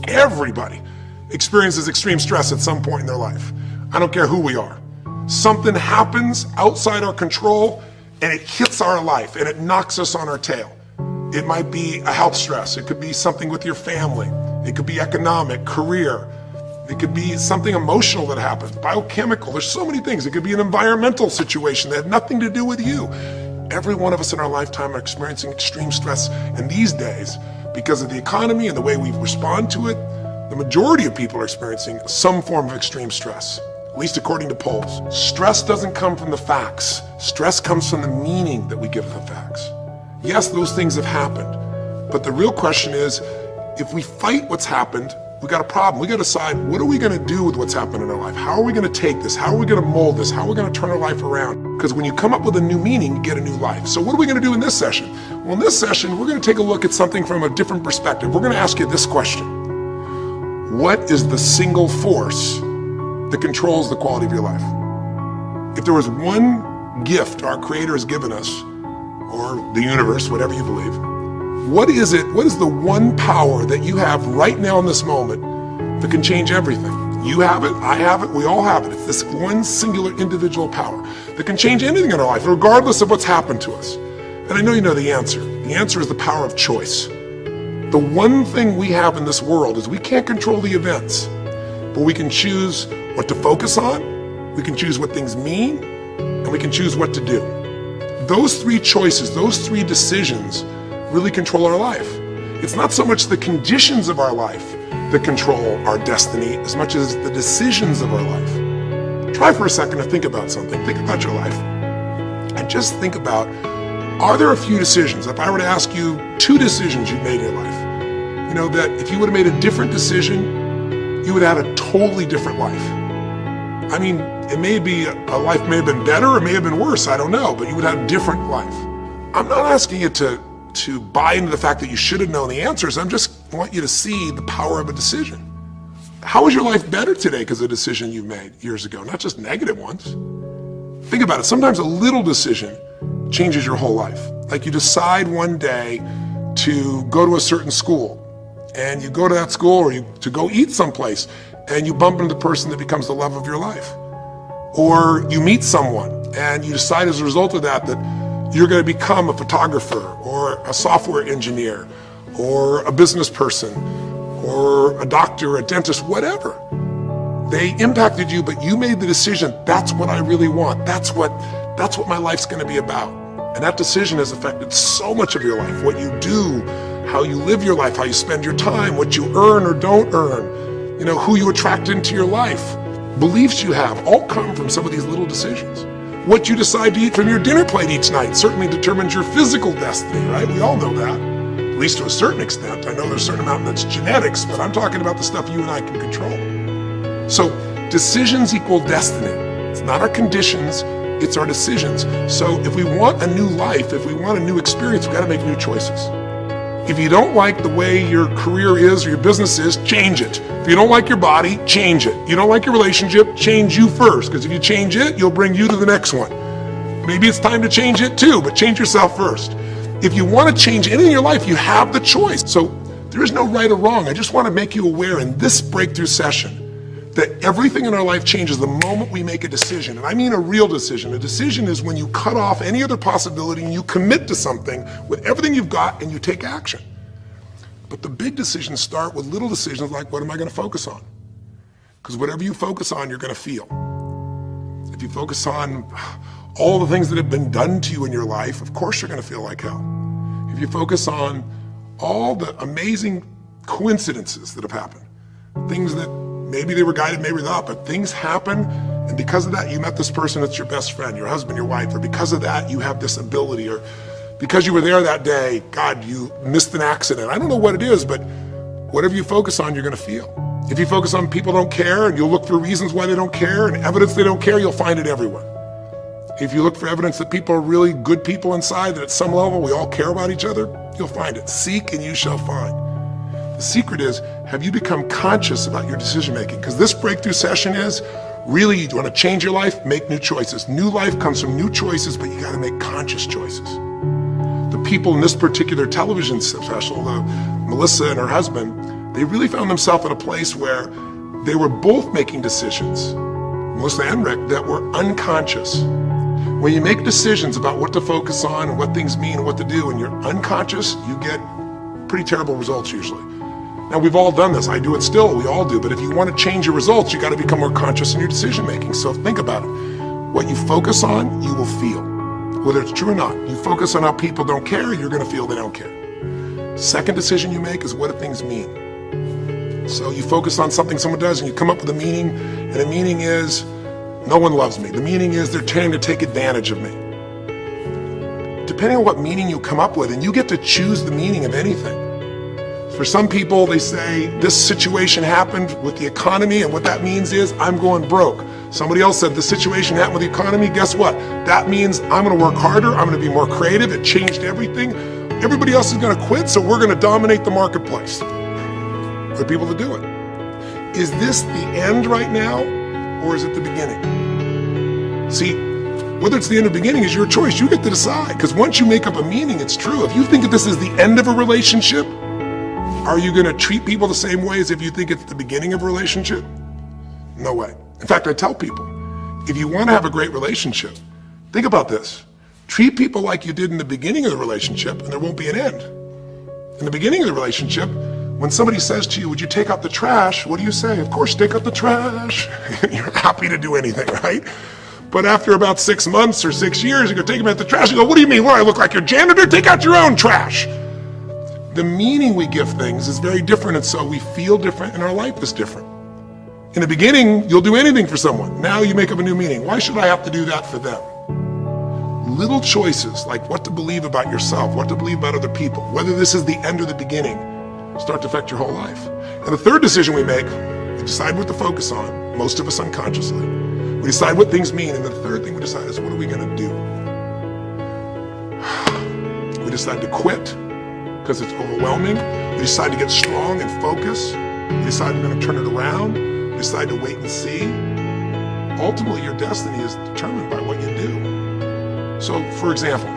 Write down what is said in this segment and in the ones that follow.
Everybody experiences extreme stress at some point in their life. I don't care who we are. Something happens outside our control and it hits our life and it knocks us on our tail. It might be a health stress. It could be something with your family. It could be economic, career. It could be something emotional that happens, biochemical. There's so many things. It could be an environmental situation that had nothing to do with you. Every one of us in our lifetime are experiencing extreme stress. And these days, because of the economy and the way we respond to it, the majority of people are experiencing some form of extreme stress, at least according to polls. Stress doesn't come from the facts. Stress comes from the meaning that we give the facts. Yes, those things have happened, but the real question is, if we fight what's happened, we got a problem. We got to decide, what are we going to do with what's happened in our life? How are we going to take this? How are we going to mold this? How are we going to turn our life around? Because when you come up with a new meaning, you get a new life. So what are we going to do in this session? Well, in this session, we're going to take a look at something from a different perspective. We're going to ask you this question. What is the single force that controls the quality of your life? If there was one gift our Creator has given us, or the universe, whatever you believe, what is it? What is the one power that you have right now in this moment that can change everything? You have it, I have it, we all have it. It's this one singular individual power that can change anything in our life, regardless of what's happened to us. And I know you know the answer. The answer is the power of choice. The one thing we have in this world is we can't control the events, but we can choose what to focus on, we can choose what things mean, and we can choose what to do. Those three choices, those three decisions really control our life. It's not so much the conditions of our life that control our destiny as much as the decisions of our life. Try for a second to think about something. Think about your life. And just think about, are there a few decisions? If I were to ask you 2 decisions you've made in your life, you know, that if you would have made a different decision, you would have had a totally different life. I mean, it may be, a life may have been better or may have been worse, I don't know, but you would have a different life. I'm not asking you to buy into the fact that you should have known the answers. I just want you to see the power of a decision. How is your life better today because of a decision you made years ago, not just negative ones? Think about it. Sometimes a little decision changes your whole life. Like you decide one day to go to a certain school, and you go to that school, or to go eat someplace, and you bump into the person that becomes the love of your life. Or you meet someone, and you decide as a result of that you're going to become a photographer or a software engineer or a business person or a doctor, a dentist, whatever. They impacted you, but you made the decision, that's what I really want. That's what my life's going to be about. And that decision has affected so much of your life, what you do, how you live your life, how you spend your time, what you earn or don't earn, you know, who you attract into your life. Beliefs you have all come from some of these little decisions. What you decide to eat from your dinner plate each night certainly determines your physical destiny, right? We all know that, at least to a certain extent. I know there's a certain amount that's genetics, but I'm talking about the stuff you and I can control. So decisions equal destiny. It's not our conditions, it's our decisions. So if we want a new life, if we want a new experience, we've got to make new choices. If you don't like the way your career is or your business is, change it. If you don't like your body, change it. You don't like your relationship, change you first, because if you change it, you'll bring you to the next one. Maybe it's time to change it too, but change yourself first. If you want to change anything in your life, you have the choice. So there is no right or wrong. I just want to make you aware in this breakthrough session that everything in our life changes the moment we make a decision. And I mean a real decision. A decision is when you cut off any other possibility and you commit to something with everything you've got and you take action. But the big decisions start with little decisions like, what am I going to focus on? Because whatever you focus on, you're going to feel. If you focus on all the things that have been done to you in your life, of course you're going to feel like hell. If you focus on all the amazing coincidences that have happened, things that maybe they were guided, maybe not, but things happen, and because of that, you met this person that's your best friend, your husband, your wife, or because of that, you have this ability, or because you were there that day, God, you missed an accident. I don't know what it is, but whatever you focus on, you're going to feel. If you focus on people don't care, and you'll look for reasons why they don't care, and evidence they don't care, you'll find it everywhere. If you look for evidence that people are really good people inside, that at some level we all care about each other, you'll find it. Seek and you shall find. The secret is, have you become conscious about your decision making? Because this breakthrough session is, really, you want to change your life, make new choices. New life comes from new choices, but you got to make conscious choices. The people in this particular television special, Melissa and her husband, they really found themselves in a place where they were both making decisions, Melissa and Rick, that were unconscious. When you make decisions about what to focus on and what things mean and what to do, and you're unconscious, you get pretty terrible results usually. Now, we've all done this. I do it still. We all do. But if you want to change your results, you got to become more conscious in your decision making. So think about it. What you focus on, you will feel. Whether it's true or not. You focus on how people don't care, you're going to feel they don't care. Second decision you make is what do things mean. So you focus on something someone does and you come up with a meaning, and the meaning is no one loves me. The meaning is they're trying to take advantage of me. Depending on what meaning you come up with, and you get to choose the meaning of anything. For some people, they say this situation happened with the economy, and what that means is I'm going broke. Somebody else said the situation happened with the economy. Guess what? That means I'm going to work harder. I'm going to be more creative. It changed everything. Everybody else is going to quit, so we're going to dominate the marketplace. There are people that do it. Is this the end right now, or is it the beginning? See, whether it's the end or beginning is your choice. You get to decide, because once you make up a meaning, it's true. If you think that this is the end of a relationship, are you going to treat people the same way as if you think it's the beginning of a relationship? No way. In fact, I tell people, if you want to have a great relationship, think about this. Treat people like you did in the beginning of the relationship, and there won't be an end. In the beginning of the relationship, when somebody says to you, would you take out the trash? What do you say? Of course, take out the trash. You're happy to do anything, right? But after about 6 months or 6 years, you go take them out the trash. You go, what do you mean? What, I look like your janitor? Take out your own trash. The meaning we give things is very different, and so we feel different, and our life is different. In the beginning, you'll do anything for someone. Now you make up a new meaning. Why should I have to do that for them? Little choices, like what to believe about yourself, what to believe about other people, whether this is the end or the beginning, start to affect your whole life. And the third decision we make, we decide what to focus on, most of us unconsciously. We decide what things mean, and the third thing we decide is what are we going to do? We decide to quit, because it's overwhelming. We decide to get strong and focus. We decide we're going to turn it around. We decide to wait and see. Ultimately, your destiny is determined by what you do. So, for example,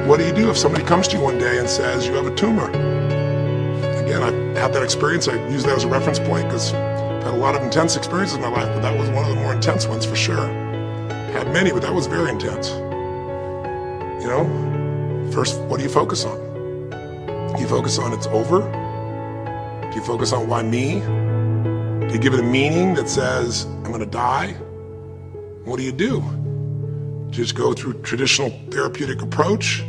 what do you do if somebody comes to you one day and says you have a tumor? Again, I've had that experience. I use that as a reference point because I've had a lot of intense experiences in my life, but that was one of the more intense ones for sure. Had many, but that was very intense. You know, first, what do you focus on? Do you focus on it's over? Do you focus on why me? Do you give it a meaning that says, I'm going to die? What do? Do you just go through traditional therapeutic approach?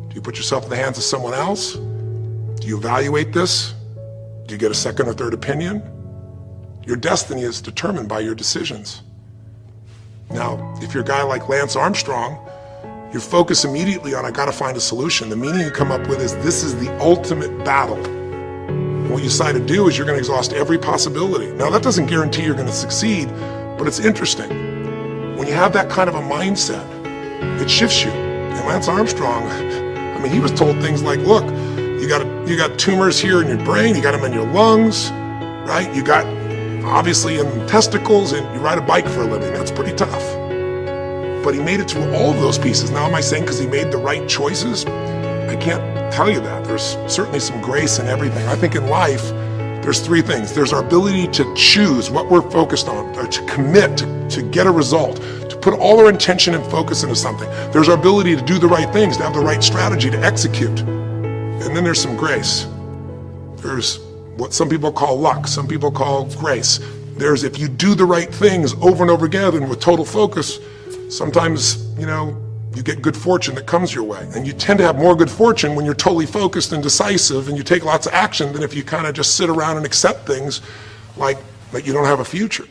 Do you put yourself in the hands of someone else? Do you evaluate this? Do you get a second or third opinion? Your destiny is determined by your decisions. Now, if you're a guy like Lance Armstrong, you focus immediately on, I gotta find a solution. The meaning you come up with is, this is the ultimate battle. And what you decide to do is you're gonna exhaust every possibility. Now that doesn't guarantee you're gonna succeed, but it's interesting. When you have that kind of a mindset, it shifts you. And Lance Armstrong, I mean, he was told things like, look, you got tumors here in your brain, you got them in your lungs, right? You got, obviously, in testicles, and you ride a bike for a living. That's pretty tough. But he made it through all of those pieces. Now, am I saying because he made the right choices? I can't tell you that. There's certainly some grace in everything. I think in life, there's three things. There's our ability to choose what we're focused on, or to commit, to get a result, to put all our intention and focus into something. There's our ability to do the right things, to have the right strategy, to execute. And then there's some grace. There's what some people call luck, some people call grace. There's if you do the right things over and over again and with total focus, sometimes, you know, you get good fortune that comes your way. And you tend to have more good fortune when you're totally focused and decisive and you take lots of action than if you kind of just sit around and accept things like that you don't have a future.